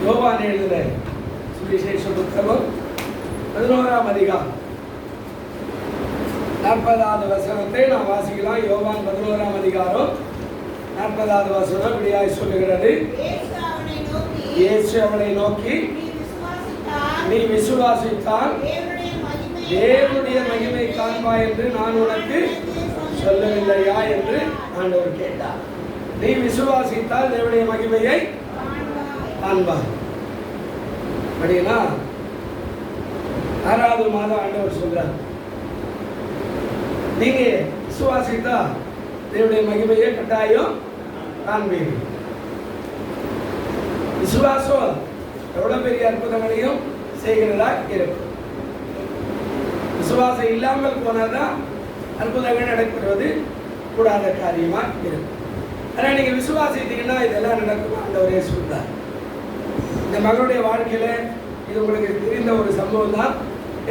யோவான் எழுதின சுவிசேஷ புத்தகம் 11ஆம் அதிகாரம் 40வது வசனத்தை நாம் வாசிக்கலாம். யோவான் 11ஆம் அதிகாரம் 40வது வசனம் இப்படியாய் சொல்லுகிறது. இயேசு அவனை நோக்கி, நீ விசுவாசித்தால் தேவனுடைய மகிமை காண்பாய் என்று நான் உனக்கு சொல்லவில்லையா என்று ஆண்டவர் கேட்டார். நீ விசுவாசித்தால் தேவனுடைய மகிமையை காண்பாய். அப்படின்னா 6வது மாதம் ஆண்டவர் சொல்றார், நீங்க விசுவாசித்தா தேவனுடைய மகிமையை கட்டாயம் காண்பீர்கள். விசுவாசம் எவ்வளவு பெரிய அற்புதங்களையும் செய்கிறதா இருக்கும். விசுவாசம் இல்லாமல் போனாதான் அற்புதங்கள் நடைபெறுவது கூடாத காரியமா இருக்கும். ஆனா நீங்க விசுவாசித்தீங்கன்னா இதெல்லாம் நடக்கும் ஆண்டவரே சொல்றார். இந்த மகளுடைய வாழ்க்கையில இது உங்களுக்கு தெரிந்த ஒரு சம்பவம் தான்.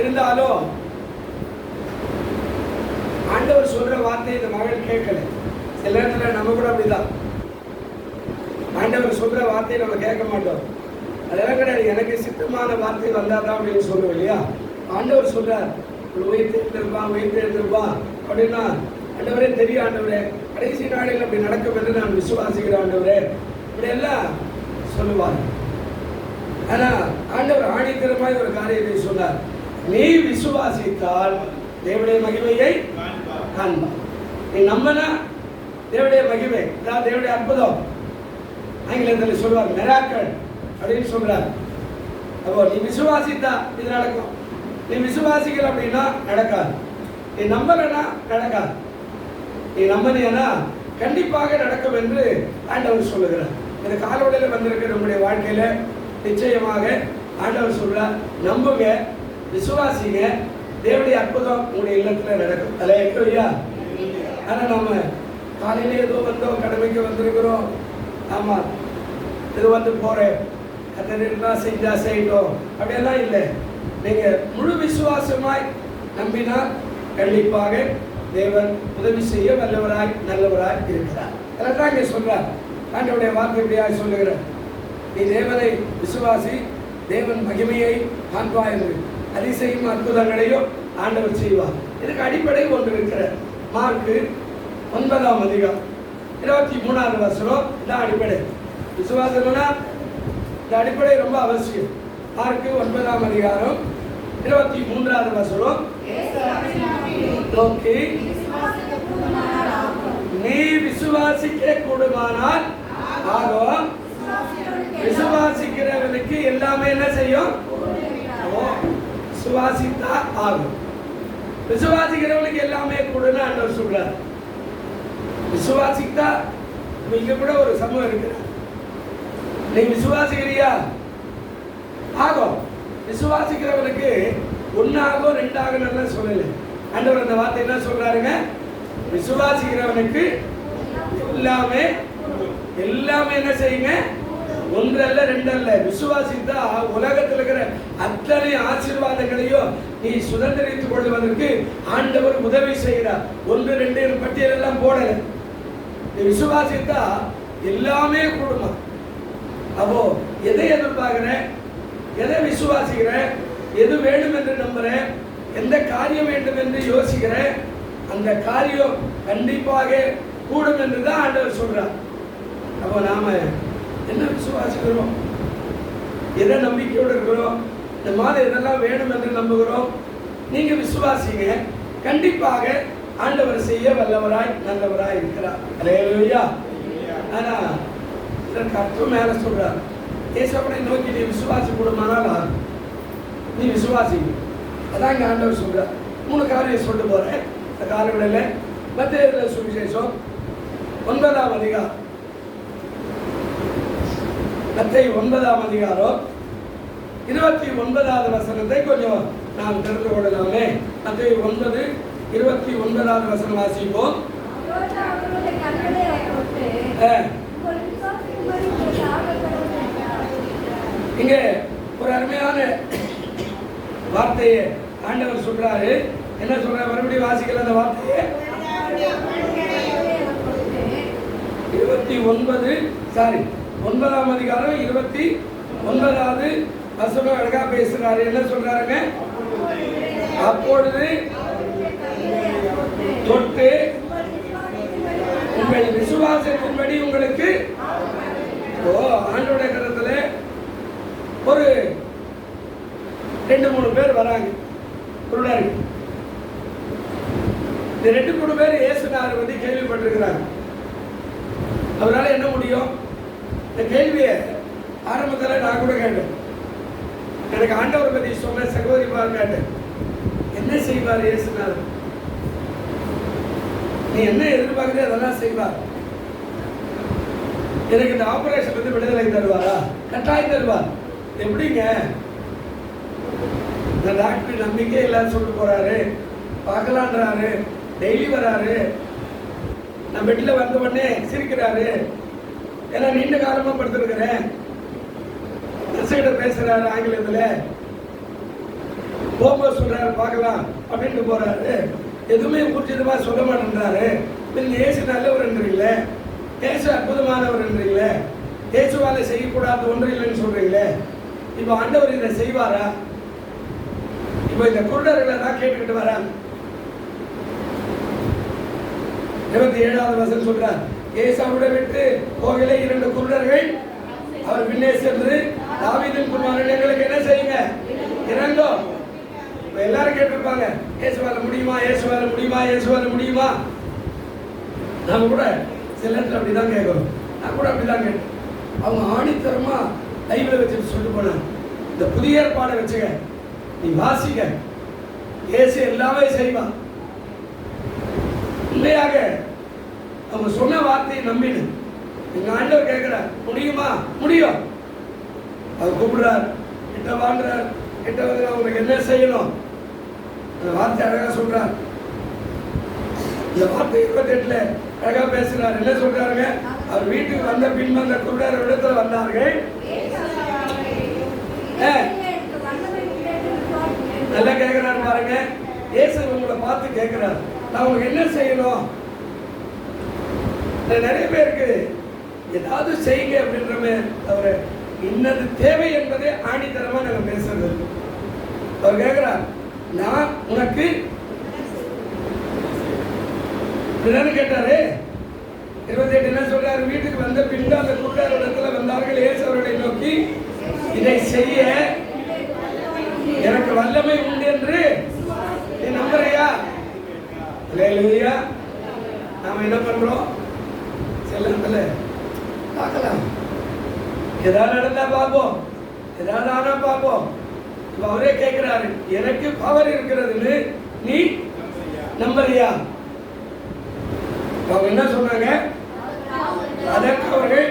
இருந்தாலும் ஆண்டவர் சொல்ற வார்த்தை இந்த மகள் கேட்கல. சில நேரத்தில் நம்ம கூட அப்படிதான், ஆண்டவர் சொல்ற வார்த்தையை நம்ம கேட்க மாட்டோம். அதெல்லாம் கிடையாது, எனக்கு சித்தமான வார்த்தை வந்தாதான் அப்படின்னு சொல்லுவோம் இல்லையா. ஆண்டவர் சொல்றார், உயிர்த்தெழுந்திருப்பா அப்படின்னா, ஆண்டவரே தெரியும் ஆண்டவரே, கடைசி நாளில் அப்படி நடக்கும் என்று நான் விசுவாசிக்கிறேன் ஆண்டவரே, இப்படி எல்லாம் சொல்லுவார். ஆனா ஆண்டவர் ஆணித்தரமாய் ஒரு காரியத்தை சொன்னார், நீ விசுவாசித்தால் தேவனுடைய மகிமையை காண்பார். நீ நம்பினா தேவனுடைய மகிமை, தேவனுடைய அற்புதம், ஆங்கிலத்தில் சொல்வார் மிராக்கிள் அப்படின்னு சொல்றார். அப்போ நீ விசுவாசித்தா இது நடக்கும். நீ விசுவாசிக்கல அப்படின்னா நடக்காது. நீ நம்பலன்னா நடக்காது. நீ நம்பினா கண்டிப்பாக நடக்கும் என்று ஆண்டவர் சொல்லுகிறார். இந்த காலவழியில் வந்திருக்கிற நம்முடைய வாழ்க்கையில நிச்சயமாக ஆண்டவர் சொல்றார், நம்புங்க, விசுவாசிங்க, தேவனுடைய அற்புதம் உங்களுடைய இல்லத்துல நடக்கும். அல்லேலூயா. ஆனா நம்ம காலையில ஏதோ வந்தோம், கடமைக்கு வந்திருக்கிறோம், ஆமா இது வந்து போறேன், கத்தனா செஞ்சா செய்யணும் அப்படியெல்லாம் இல்லை. நீங்க முழு விசுவாசமாய் நம்பினால் கண்டிப்பாக தேவன் உதவி செய்ய வல்லவராய் நல்லவராய் இருக்கிறார். அதெல்லாம் இங்கே சொல்றார். ஆண்டவருடைய வார்த்தை இப்படியாக சொல்லுகிறார், நீ தேவனை விசுவாசி, தேவன் மகிமையை காண்பாய் என்று அதிசயம் அற்புதங்களையும் ஆண்டவர் செய்வார். இதுக்கு அடிப்படை ஒன்று இருக்கிற மார்க்கு 9ஆம் அதிகாரம் 23வது வசனம். இதான் அடிப்படை. விசுவாசம்னா இந்த அடிப்படை ரொம்ப அவசியம். மார்க்கு 9ஆம் அதிகாரம் 23வது வசனம். நோக்கி, நீ விசுவாசிக்க கூடுமானால் ஆகும். விசுவாசிக்கிறவனுக்கு எல்லாமே என்ன செய்யும்? விசுவாசித்தா ஆகும். விசுவாசிக்கிறவனுக்கு எல்லாமே கூடுன்னு ஆண்டவர் சொல்றார். விசுவாசித்தா இங்க கூட ஒரு சமூகம் இருக்கு. நீ விசுவாசிக்கிறியா? ஆகும். விசுவாசிக்கிறவனுக்கு 1 ஆகும் 2 ஆகும் சொல்லல. ஆண்டவர் அந்த வார்த்தை என்ன சொல்றாருங்க? விசுவாசிக்கிறவனுக்கு எல்லாமே என்ன செய்யுங்க? 1 அல்ல 2 அல்ல. விசுவாசித்தா உலகத்தில் இருக்கிற அத்தனை ஆசீர்வாதங்களையும் நீ சுதந்திரித்துக் கொள்வதற்கு ஆண்டவர் உதவி செய்கிறார். 1 2 பட்டியல் எல்லாம் போடல. நீ விசுவாசித்தா எல்லாமே கூடுமா. அப்போ எதை எதிர்பார்க்கிற, எதை விசுவாசிக்கிற, எது வேண்டும் என்று நம்புற, எந்த காரியம் வேண்டும் என்று யோசிக்கிற, அந்த காரியம் கண்டிப்பாக கூடும் என்று தான் ஆண்டவர் சொல்றார். அப்போ நாம என்ன விசுவாசிக்கிறோம், எதை நம்பிக்கையோடு இருக்கிறோம், இந்த மாதிரி இதெல்லாம் வேணும் என்று நம்புகிறோம். நீங்க விசுவாசிங்க, கண்டிப்பாக ஆண்டவர் செய்ய வல்லவராய் நல்லவராய் இருக்கிறார். அல்லேலூயா. ஆனா இதற்கு அர்த்தம் மேல சொல்றார், இயேசுவை நோக்கி நீ விசுவாசி கூடுமானால் நீ விசுவாசி. அதான் இங்க ஆண்டவர் சொல்றார். 3 காரியம் சொல்லிட்டு போறேன் இந்த காலங்களில். மத்தேயு சுவிசேஷம் 9ஆம் அதிகாரம், மத்தேயு 9ஆம் அதிகாரம் 29வது வசனத்தை கொஞ்சம் நாம் தெரிந்து கொள்ளலாமே. மத்தேயு 9:29வது வசனம் வாசிப்போம். இங்க ஒரு அருமையான வார்த்தையை ஆண்டவர் சொல்றாரு. என்ன சொல்ற? மறுபடியும் வாசிக்கல அந்த வார்த்தையை. 29 9ஆம் அதிகாரம் 9வது வசனம் அழகா பேசுறாரு. என்ன சொல்றாருங்க? அப்பொழுது தொட்டு உங்கள் விசுவாசத்தின்படி உங்களுக்கு ஆண்டோட கருத்துல ஒரு 2-3 பேர் வராங்க. இந்த 2-3 பேர் இயேசுநாதரை பத்தி கேள்விப்பட்டிருக்கிறாங்க. அவரால் என்ன முடியும்? இந்த கேள்வியை ஆரம்பத்தில் நான் கூட கேட்டேன். எனக்கு ஆண்டவரை பற்றி சொன்ன சகோதரி கேட்டேன், என்ன செய்வார் இயேசுநாதர்? நீ என்ன எதிர்பார்க்குறது அதெல்லாம் செய்வார். எனக்கு இந்த ஆபரேஷன் வந்து விடுதலை தருவாரா? கட்டாயம் தருவார். எப்படிங்க? இந்த டாக்டர் நம்பிக்கை இல்லைன்னு சொல்லிட்டு போறாரு, பார்க்கலான்றாரு, டெய்லி வராரு, நான் பெட்டில் வந்த உடனே சிரிக்கிறாரு, ஏன்னா நீண்ட காலமாக படுத்திருக்கிறேன், நர்ஸுகிட்ட பேசுறாரு ஆங்கிலத்தில், போகும்போது சொல்றாரு பார்க்கலாம் அப்படின்ட்டு போறாரு. எதுவுமே புரிஞ்சதுமா சொல்ல மாட்டேன்றாரு. நீங்க இயேசு நல்லவர்ன்றீங்களே, இயேசு அற்புதமானவர்ன்றீங்களே, இயேசுவால செய்யக்கூடாத ஒன்று இல்லைன்னு சொல்றீங்களே, இப்போ ஆண்டவர் இதை செய்வாரா? இப்போ இந்த குருடர்களை தான் கேட்டுக்கிட்டு வராங்க. 27வது வசனம் சொல்றார், ஏசாவுட விட்டு போகலே 2 குருடர்கள் அவர் பின்னே சென்று தாவீதின் குமாரன் எங்களுக்கு என்ன செய்யுங்க, இறங்கோ. இப்போ எல்லாரும் கேட்டிருப்பாங்க, இயேசுவால முடியுமா, இயேசுவால முடியுமா, இயேசுவால முடியுமா? நாம கூட சில நேரத்தில் அப்படிதான் கேட்கணும். நான் கூட அப்படிதான் கேட்டேன். அவங்க ஆணித்தரமா லைவ்ல வச்சுட்டு சொல்லிட்டு போனாங்க, இந்த புதிய ஏற்பாடை வச்சுக்க, நீ வாசிக்க, இயேசு எல்லாமே செய்வான். இல்லையாக அவங்க சொன்ன வார்த்தையை நம்பிடு. எங்க ஆண்டவர் கேட்கிறார், முடியுமா? முடியும். அவர் கூப்பிடுறார், கிட்ட வாங்குறார், கிட்ட வந்து அவங்களுக்கு என்ன செய்யணும் அந்த வார்த்தை அழகா சொல்றார். இந்த வார்த்தை 28ல அழகா பேசுறார். என்ன சொல்றாருங்க? அவர் வீட்டுக்கு வந்த பின் அந்த குருடர் இடத்துல வந்தார்கள். நல்லா கேட்கிறாரு பாருங்க. இயேசு உங்களை பார்த்து கேட்கிறார், நான் உங்களுக்கு என்ன செய்யணும்? நிறைய பேருக்கு ஏதாவது செய்யுங்க அப்படின்றமே தவிர இன்னது தேவை என்பதே ஆணித்தரமா நாங்க பேசுறது. அவர் கேட்கிறார், நான் உனக்கு கேட்டாரு. 28 என்ன சொல்றாரு? வீட்டுக்கு வந்த பின்பு அந்த குருடர் இடத்துல வந்தார்கள். இயேசு அவர்களை நோக்கி, இதை செய்ய எனக்கு வல்லமை உண்டு என்று நீ நம்புறியா? அல்லேலூயா. நாம என்ன பண்றோம்? செல்லத்துல பார்க்கலாம், ஏதாவது நடந்தா பார்ப்போம், ஏதாவது ஆனா பார்ப்போம். இப்ப அவரே கேட்கிறாரு, எனக்கு பவர் இருக்கிறதுன்னு நீ நம்புறியா? அவங்க என்ன சொன்னாங்க? அதற்கு அவர்கள்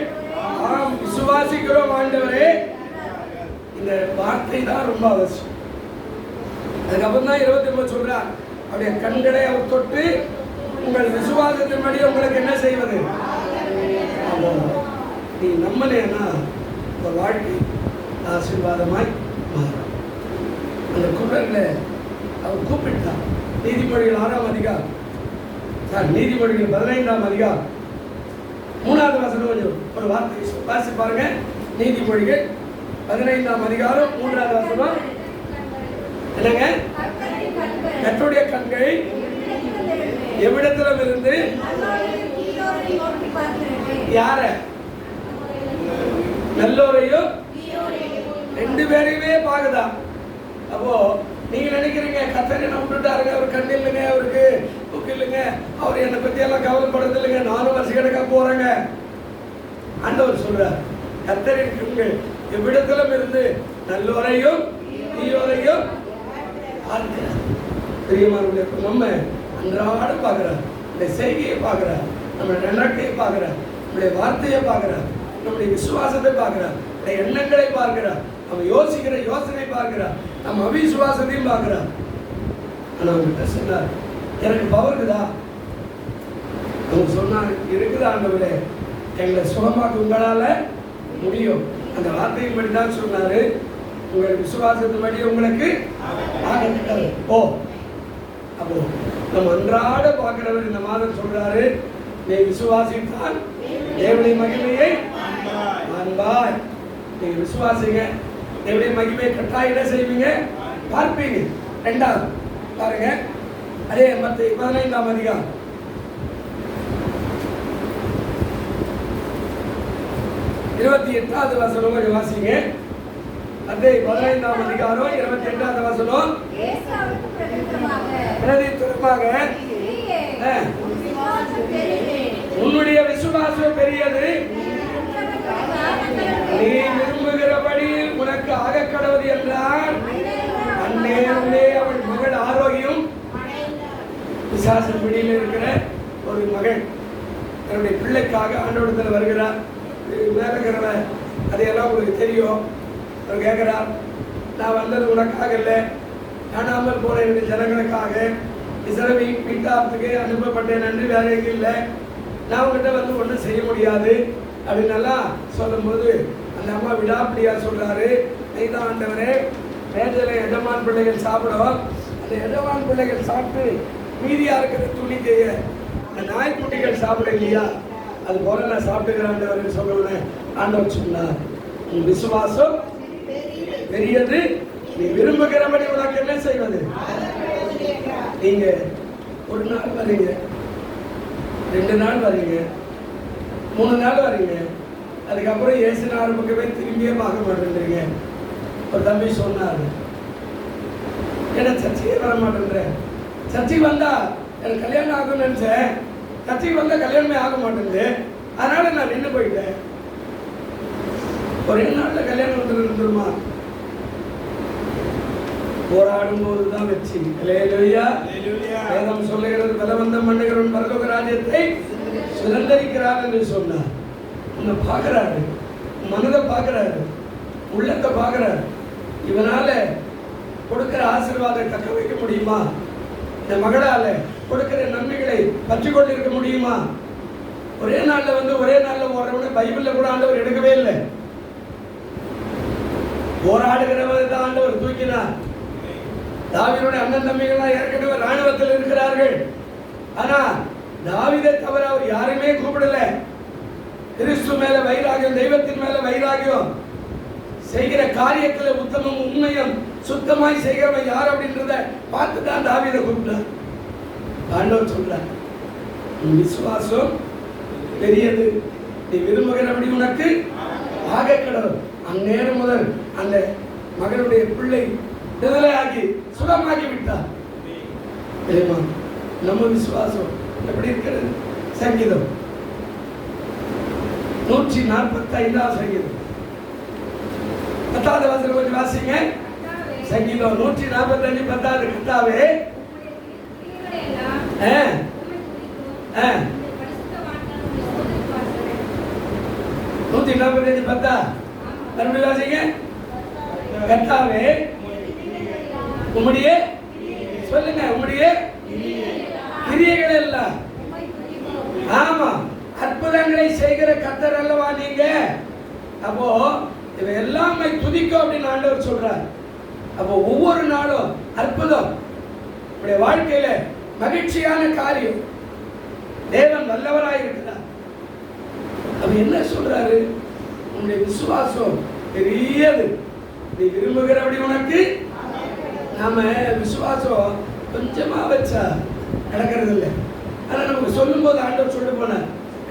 ஆம் விசுவாசிக்கிறோம் ஆண்டவரே. இந்த வார்த்தை தான் ரொம்ப அவசியம். அதுக்கப்புறம் தான் 29 சொல்றார், அவருடைய கண்களை அவர் தொட்டு உங்கள் விசுவாசத்தின்படி உங்களுக்கு என்ன செய்வது? நீ நம்பலேன்னா இந்த வாழ்க்கை ஆசீர்வாதமாய் மாறும். அந்த குரல்ல அவர் கூப்பிட்டார். நீதிமொழிகள் 6ஆம் அதிகாரம், நீதிமொழிகள் 15ஆம் அதிகாரம் 3வது வசனம் கொஞ்சம் ஒரு வார்த்தை வாசி பாருங்க. நீதிமொழிகள் 15ஆம் அதிகாரம் 3வது வசனம் என்னங்க? கர்த்தருடைய கண்கள் எவ்விடத்திலும் இருந்து யார? நல்லோரையும் 2 பேரையுமே பாக்குதா? அப்போ நீங்க நினைக்கிறீங்க கர்த்தர் என்ன விட்டுட்டாருங்க, அவர் கண் இல்லைங்க, அவருக்கு புக்கு இல்லைங்க, அவர் என்னை பத்தி எல்லாம் கவலைப்படுறது இல்லைங்க, 4 வருஷ கணக்கா போறேங்க. ஆண்டவர் சொல்றார், கர்த்தரின் கண்கள் எவ்விடத்திலும் இருந்து நல்லோரையும் தீயோரையும் பிரியமானவர்களே, நம்ம அன்றாட பார்க்கிறார், இந்த செய்கையை பார்க்கிறார், நம்ம நடக்கையை பார்க்கிறார், நம்முடைய வார்த்தையை பார்க்கிறார், நம்முடைய விசுவாசத்தை பார்க்கிறார், நம்முடைய எண்ணங்களை பார்க்கிறார், நம்ம யோசிக்கிற யோசனை பார்க்கிறார், நம்ம அவிசுவாசத்தையும் பார்க்கிறார். ஆனா அவங்ககிட்ட சொன்னார், எனக்கு பவர் இருக்குதா? அவங்க சொன்னாங்க, இருக்குது ஆண்டவரே, எங்களை சுகமாக்க உங்களால முடியும். அந்த வார்த்தையின்படி தான் சொன்னாரு, உங்கள் விசுவாசத்தின்படி உங்களுக்கு ஆகட்டும். ஓ, அப்போ நம்ம அன்றாட பார்க்கிறவர் இந்த மாதம் சொல்றாரு, நீ விசுவாசித்தால் தேவனுடைய மகிமையை காண்பாய். நீங்க விசுவாசிங்க, தேவனுடைய மகிமை கட்டாயம் என்ன செய்வீங்க, பார்ப்பீங்க. ரெண்டாவது பாருங்க, அதே மத்தேயு 15ஆம் அதிகாரம் 28வது வசனம் கொஞ்சம் வாசிங்க. மத்தேயு 15ஆம் அதிகாரம் 28வது வசனம். பிரதித்திரமாக உன்னுடைய விசுவாசம் பெரியது, நீ விரும்புகிறபடி உனக்கு ஆக கடவுது என்றார். அந்நேரமே அவள் மகள் ஆரோக்கியம், பிசாசின் பிடியில் இருக்கிற ஒரு மகள் தன்னுடைய பிள்ளைக்காக ஆண்டவரிடத்தில் வருகிறார். மேலகிறவ அதையெல்லாம் உங்களுக்கு தெரியும். அவர் கேட்கிறார், நான் வந்தது உனக்காக இல்லை, காணாமல் போன என்னுடைய ஜனங்களுக்காக, இஸ்ரவேல் மீட்காரத்துக்கு அனுப்பப்பட்டேன் என்று வேற எங்கே இல்லை, நான் உங்ககிட்ட வந்து ஒன்றும் செய்ய முடியாது அப்படின்னு எல்லாம் சொல்லும்போது அந்த அம்மா விடாப்பிடியா சொல்றாரு, நீதான் ஆண்டவரே, மேஜையில் எஜமான் பிள்ளைகள் சாப்பிடும், அந்த எஜமான் பிள்ளைகள் சாப்பிட்டு மீதியா இருக்கிற துணிக்கைய அந்த நாய்க்குட்டிகள் சாப்பிட இல்லையா, அது போல நான் சாப்பிட்டுக்கிறேன் சொல்லுவேன். ஆண்டவர் சொன்னார், உன் விசுவாசம் பெரியது, நீ விரும்புகிறபடி உனக்கு என்ன செய்வது. நீங்க ஒரு நாள் வரீங்க, 2 நாள் வரீங்க, 3 நாள் வரீங்க, அதுக்கப்புறம் இயேசுநாதர் பக்கமே திரும்பியே பார்க்க மாட்டேன்றீங்க. ஒரு தம்பி சொன்னார், ஏன்னா சர்ச்சையே வர மாட்டேன்றேன், சர்ச்சைக்கு வந்தா எனக்கு கல்யாணம் ஆகும்னு நினைச்சேன், சர்ச்சைக்கு வந்தா கல்யாணமே ஆக மாட்டேங்குது, அதனால நான் நின்று போயிட்டேன். ஒரே நாளில் கல்யாணம் வந்துருமா? போராடும் போதுதான் வெற்றி. வேதம் சொல்லுகிறது, பலவந்தம் பண்ணுகிறவன் பரலோக ராஜ்யத்தை சுதந்திரிக்கிறார் என்று சொன்னார். உன்னை பார்க்கிறாரு, மனதை பார்க்கிறாரு, உள்ளத்தை பார்க்கிறாரு. இவனால கொடுக்கிற ஆசீர்வாதத்தை தக்க வைக்க முடியுமா? இந்த மகளால கொடுக்கிற நன்மைகளை பற்றி கொண்டிருக்க முடியுமா? ஒரே நாள்ல வந்து ஒரே நாள்ல ஓடுறவன பைபிள்ல கூட ஆண்டவர் எடுக்கவே இல்லை. போராடுகிறவர் தான் ஆண்டவர் தூக்கினார். தாவீதுடைய அண்ணன் தம்பிகள் ஏற்கனவே ராணுவத்தில் இருக்கிறார்கள். ஆனா தாவீதை தவிர அவர் யாருமே கூப்பிடல. கிறிஸ்து மேல வைராகியம், தெய்வத்தின் மேல வைராகியம், செய்கிற காரியத்துல உத்தமம், உண்மையும் சுத்தமாய் செய்கிறவன் யார் அப்படின்றத பார்த்து தான் தாவீதை கூப்பிட்டார். ஆண்டவர் சொல்றார், விசுவாசம் பெரியது, நீ விரும்புகிறபடி உனக்கு ஆக கடவுள். அந்நேரம் முதல் அந்த மகனுடைய பிள்ளை விடுதலையாகி சுகமாகி விட்டார். நம்ம விசுவாசம் எப்படி இருக்கிறது? சங்கீதம் 145 சங்கீதம் 10வது வசனம் கொஞ்சம் வாசிங்க. சங்கீதம் 145 10வது. கர்த்தாவே, நூற்றி 45 10 மறுபடியும் வாசிங்க. கர்த்தாவே, உம்முடைய சொல்லுங்க, உம்முடைய கிரியைகள் எல்லாம், ஆமா, அற்புதங்களை செய்கிற கர்த்தர் அல்லவா நீங்க. அப்போ இவை எல்லாம் துதிக்கும் அப்படின்னு ஆண்டவர் சொல்றார். அப்போ ஒவ்வொரு நாளும் அற்புதம், நம்முடைய வாழ்க்கையில மகிழ்ச்சியான காரியம், தேவன் வல்லவராய் இருக்கிறார். அப்ப என்ன சொல்றாரு? உன்னுடைய விசுவாசம் பெரியது, நீ விரும்புகிறபடி உனக்கு. நாம விசுவாசம் கொஞ்சமா வச்சா நடக்கிறது இல்லை. ஆனா நமக்கு சொல்லும் போது ஆண்டவர் சொல்ல போன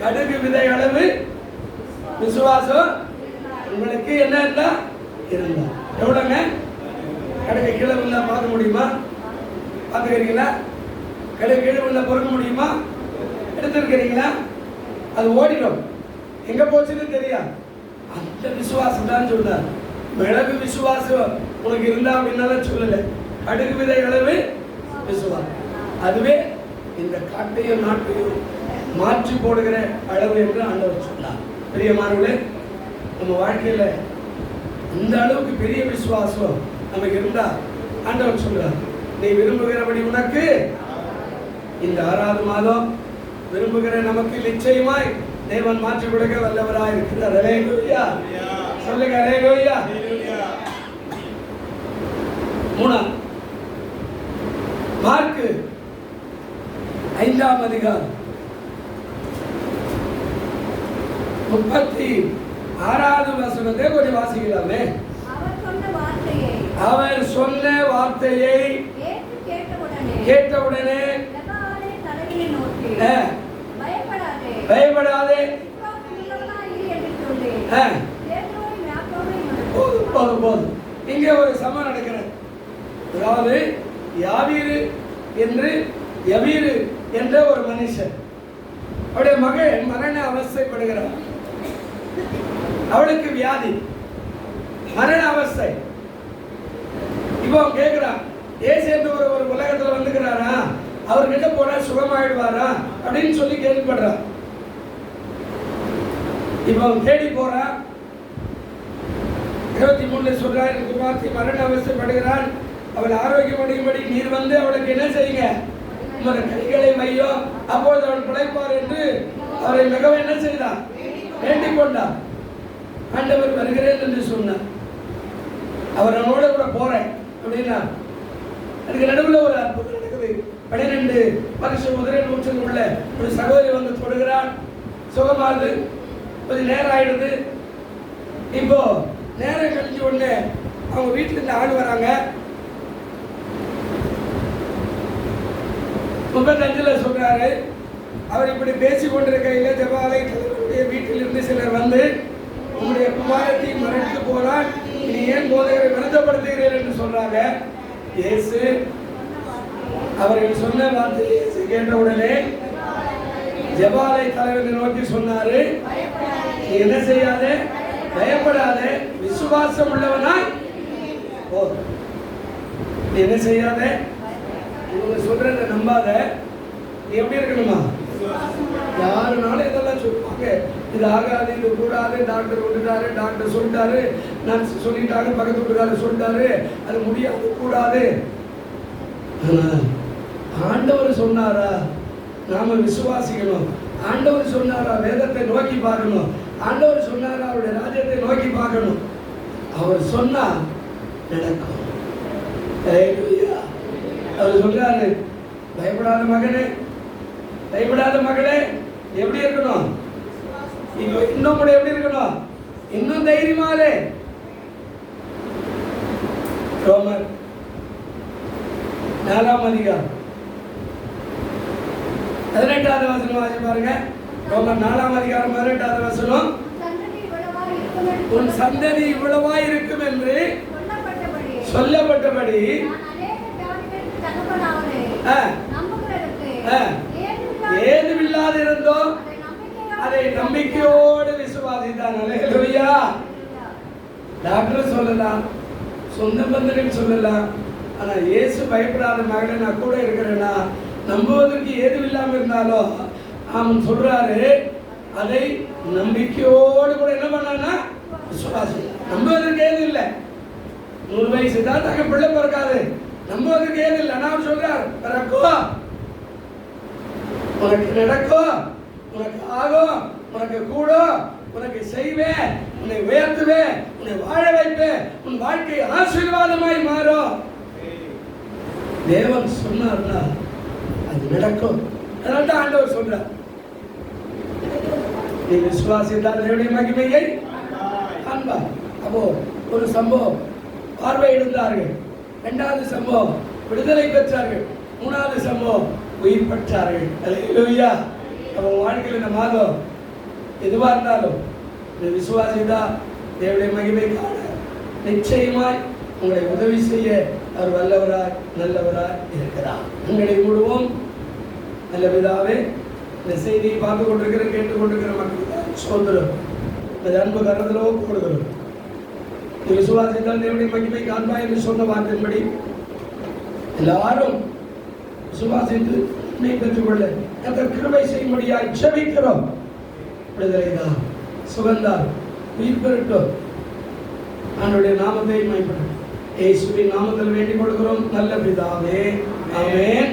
கடுகு விதை அளவு விசுவாசம் உங்களுக்கு என்ன இருந்தா இருந்தா எவ்வளவுங்க? கடுகு கீழே விழுந்தா பார்க்க முடியுமா? பார்த்துக்கிறீங்களா? கடுகு கீழே விழுந்தா பொறுக்க முடியுமா? எடுத்துருக்கிறீங்களா? அது ஓடிடும், எங்க போச்சுன்னு தெரியாது. அந்த விசுவாசம் தான் சொல்றார். மிளகு விசுவாசம் உனக்கு இருந்தா அப்படின்னால சொல்லல, கடுகு விதை அளவு விசுவாசம், அதுவே இந்த காட்டையும் நாட்டையும் மாற்றி போடுகிற அளவு என்று ஆண்டவர் சொன்னார். பிரியமானவர்களே, நம்ம வாழ்க்கையில இந்த அளவுக்கு பெரிய விசுவாசம் நமக்கு இருந்தா ஆண்டவர் சொல்றார், நீ விரும்புகிறபடி உனக்கு. இந்த 6வது மாதம் விரும்புகிற நமக்கு நிச்சயமாய் தேவன் மாற்றி கொடுக்க வல்லவராய் இருக்கிறார். அல்லேலூயா சொல்லுங்க, அல்லேலூயா. 3 மார்க்கு 5ஆம் அதிகாரம் 6வது வசனத்தை கொஞ்சம் வாசிக்கலாமே. அவர் சொன்ன வார்த்தையை கேட்டவுடனே பயப்படாதே. போதும். இங்கே ஒரு சமம் நடக்கிறது. அதாவது யாவீரு என்று யவீரு என்ற ஒரு மனுஷன், அவருடைய மகள் மரண அவஸ்தைப்படுகிறார். அவளுக்கு வியாதி, மரண அவஸ்தை. இப்போ கேட்கிறான், ஏசு என்று ஒரு உலகத்துல வந்துக்கிறாரா, அவர்கிட்ட போனா சுகமாயிடுவாரா அப்படின்னு சொல்லி கேள்விப்படுறான். இப்போ அவன் தேடி போறான். 23 சொல்றார், குமார்த்தி மரண அவஸ்தைப்படுகிறான், அவள் ஆரோக்கியம் அடையும்படி நீர் வந்து அவளுக்கு என்ன செய்யுங்க, உமது கைகளை வையோ, அப்பொழுது அவள் பிழைப்பார் என்று அவரை மிகவும் என்ன செய்தார், வேண்டிக் கொண்டார். ஆண்டவர் வருகிறேன் என்று சொன்னார். அவர் அவனோட கூட போறேன் அப்படின்னா, அதுக்கு நடுவில் ஒரு அற்புதம் நடக்குது. 12 வருஷம் முதலே நூற்றில் உள்ள ஒரு சகோதரி வந்து தொடுகிறான், சுகமாகுது. கொஞ்சம் நேரம் ஆயிடுது. இப்போ நேரம் கழிஞ்ச உடனே அவங்க வீட்டுல இருந்து ஆள் வராங்க. 35 சொல்றாரு, அவர் இப்படி பேசிக் கொண்டிருக்கையில ஜெபாலய தலைவருடைய வீட்டிலிருந்து சிலர் வந்து, உங்களுடைய குமாரத்தை மறைத்து போறான், நீ ஏன் போதகரை வருத்தப்படுத்துகிறீர்கள் என்று சொல்றாங்க. இயேசு அவர்கள் சொன்ன வார்த்தையை இயேசு கேட்டவுடனே ஜெபாலய தலைவரை நோக்கி சொன்னாரு, நீ என்ன செய்யாதே, பயப்படாதே, விசுவாசம் உள்ளவனாய் போதும். நீ என்ன செய்யாதே, இவங்க சொல்றத நம்பாத. எப்படி இருக்கணுமா, யாருனாலும் இதெல்லாம் சொல்லுவாங்க, இது ஆகாது, இது கூடாது, டாக்டர் விட்டுட்டாரு, டாக்டர் சொல்லிட்டாரு, நர்ஸ் சொல்லிட்டாரு, பக்கத்து வீட்டுக்காரர் சொல்லிட்டாரு, அது முடியாது, கூடாது. ஆண்டவர் சொன்னாரா, நாம விசுவாசிக்கணும். ஆண்டவர் சொன்னாரா, வேதத்தை நோக்கி பார்க்கணும். ஆண்டவர் சொன்னாரா, அவருடைய ராஜ்யத்தை நோக்கி பார்க்கணும். அவர் சொன்னா நடக்கும். அவர் சொல்றாரு, பயப்படாத மகனே, பயப்படாத மகளே, எப்படி இருக்கணும், இப்போ இன்னும் கூட எப்படி இருக்கணும், இன்னும் தைரியமாலே. ரோமர் 4ஆம் அதிகாரம் 18வது வசனம் வாசி பாருங்க. ரோமர் 4ஆம் அதிகாரம் 18வது வசனம், உன் சந்ததி இவ்வளவாய் இருக்கும் என்று சொல்லப்பட்டபடி ஏதுமில்லாது இருந்தோ அதை நம்பிக்கையோடு விசுவாசித்தான். அல்லேலூயா. டாக்டர் சொல்லலாம், சொந்த பந்தங்கள் சொல்லலாம், ஆனா இயேசு பயப்படாத மகளே, நான் கூட இருக்கிறேன்னா, நம்புவதற்கு ஏதுமில்லாம இருந்தாலும் அவன் சொல்றாரு, அதை நம்பிக்கையோடு கூட என்ன பண்ணா விசுவாசி. நம்புவதற்கு ஏது இல்லை. 100 வயசு தான் தங்க பிள்ளை பிறக்காது, நம்புவதற்கு ஏது இல்லை. நான் சொல்றார், பிறக்கும், உனக்கு நடக்கும், உனக்கு ஆகும், உனக்கு கூடும், உனக்கு செய்வேன், உன்னை உயர்த்துவேன், உன்னை வாழ வைப்பேன், உன் வாழ்க்கை ஆசீர்வாதமாய் மாறும். தேவன் சொன்னார்னா அது நடக்கும். அதனால்தான் ஆண்டவர் சொல்றார், நீ விசுவாசித்தால் தேவனுடைய மகிமையை காண்பார். அப்போ ஒரு சம்பவம், பார்வை இருந்தார்கள். 2வது சம்பவம், விடுதலை பெற்றார்கள். 3வது சம்பவம், உயிர் பெற்றார்கள். அல்லேலூயா. அப்போ வாழ்க்கையில் இந்த மாதம் எதுவாக இருந்தாலும் இந்த விசுவாசிதா தேவனுடைய மகிமை காண நிச்சயமாய் உங்களை உதவி செய்ய அவர் வல்லவராய் நல்லவராய் இருக்கிறார். உங்களை மூடுவோம். நல்ல பிதாவே, இந்த செய்தியை பார்த்து கொண்டிருக்கிற கேட்டுக்கொண்டிருக்கிற மக்களுக்கு சோதரம் இந்த அன்பு கருதலோ கொடுக்கிறோம். விசுவாசித்தால் தேவனுடைய மகிமை காண்பாய் என்று சொன்ன வார்த்தையின்படி எல்லாரும் விசுவாசித்து நன்மை பெற்றுக்கொள்ள கிருபை செய்யும்படியாய் ஜெபிக்கிறோம். விடுதலைதான், சுகந்தான், உயிர் பெறட்டும். ஆண்டவருடைய நாமத்தை மகிமைப்படும். இயேசுவின் நாமத்தில் வேண்டிக் கொள்கிறோம் நல்ல பிதாவே. ஆமென்.